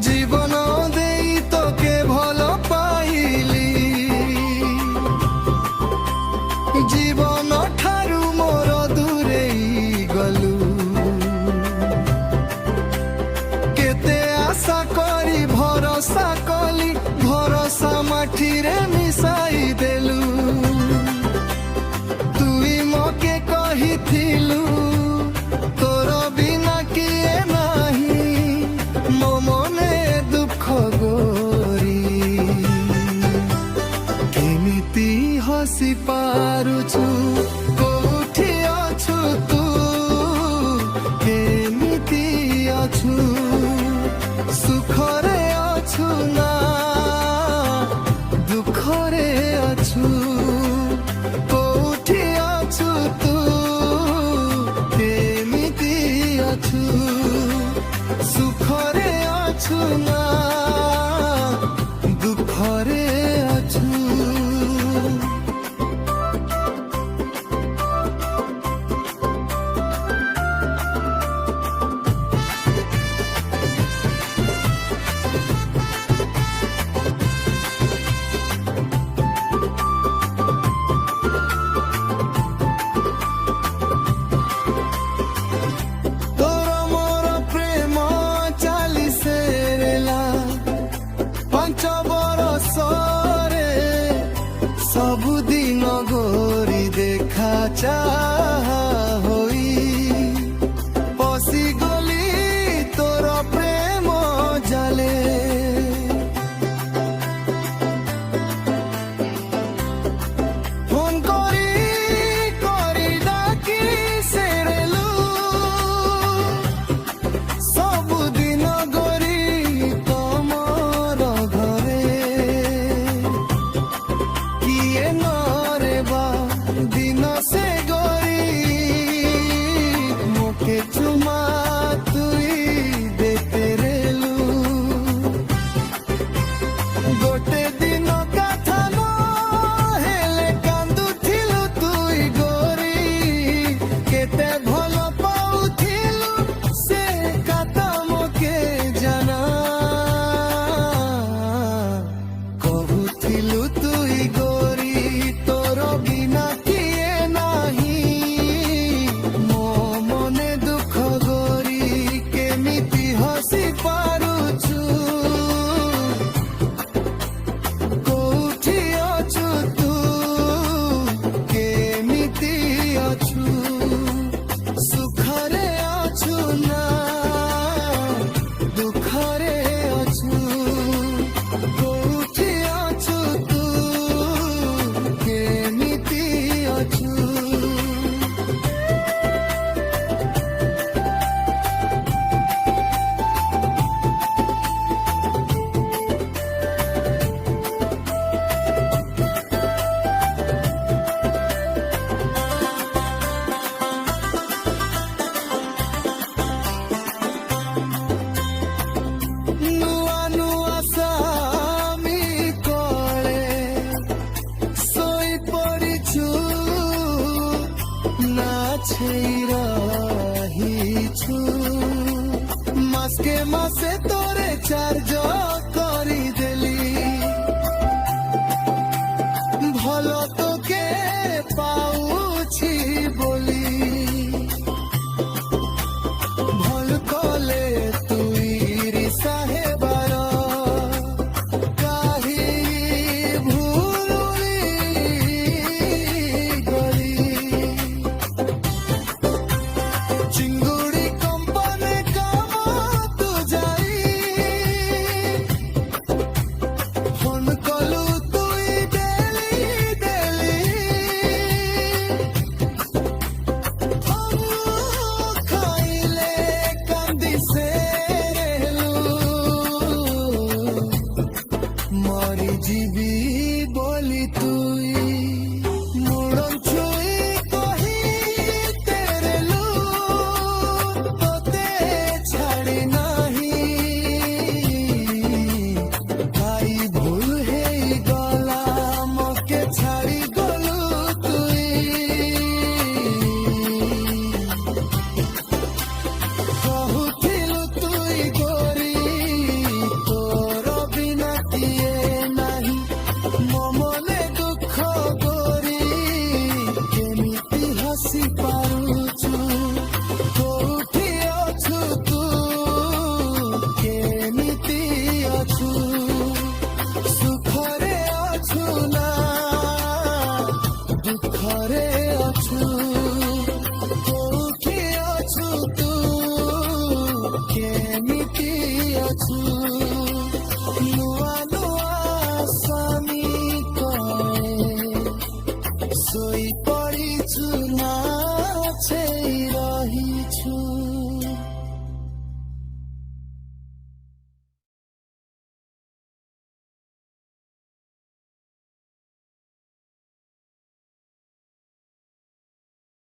জীবন দেই তোকে ভাল পাইলি, জীবন ঠারু মোর দূরেই গলু। কেতে আশা করি ভরসা কলি, ভরসা মাটিরে মিশাই দেলু। তুই মকে কহিথিলু তোর বিনা কিয়ে নাহি, ମୋ ମନେ ଦୁଃଖ ଗୋରି। କେମିତି ହସି ପାରୁଛୁ, କୋଉଠି ଅଛୁ ତୁ, କେମିତି ଅଛୁ, ସୁଖରେ ଅଛୁ ନା ଦୁଃଖରେ ଅଛୁ, କୋଉଠି ଅଛୁ ତୁ, କେମିତି ଅଛୁ, ସୁଖରେ ଅଛୁ ନା ଦୁଃଖରେ ଅଛୁ। ତୋର ମୋର ପ୍ରେମ ଚାଲିସେ ରେଲା 5 ବରଷରେ, ସବୁଦିନ ଗୋରି ଦେଖା ଚାହା ହୋଇ ପଶିଗଲି ତୋର ପ୍ରେମ ଜାଲେ। ଫୋନ କରି କରି ଡାକି ସେରେଲୁ, ସବୁଦିନ ଗୋରି ତମର ଘରେ। କିଏ ନରେ ବା ଦିନ ସେ ଗୋରି, মোকে চুমা তুই দেতে রেলু। গোটে দিন কথা ন হেলে কান্দুথিলু তুই গোরি, কেতে ভাল পাউথিলু সে কথা মোকে জানা। কহুথিলু তুই গোরি তোর বিনা কিয়ে নাহি, ମୋ ମନେ ଦୁଃଖ ଗୋରି। କେମିତି ହସି ପାରୁଛୁ, କୋଉଠି ଅଛୁ ତୁ, କେମିତି ଅଛୁ, ସୁଖରେ ଅଛୁ ନା ଦୁଃଖରେ ଅଛୁ, କୋଉଠି ଅଛୁ ତୁ, କେମିତି ଅଛୁ। ନୂଆ ନୂଆ ସ୍ୱାମୀ କୋଳେ ଶୋଇ ପଡ଼ିଛୁ, ନାଛେଇ ରହିଛୁ। ମାସକେ ମାସେ ତୋରେ ଚାର୍ଜ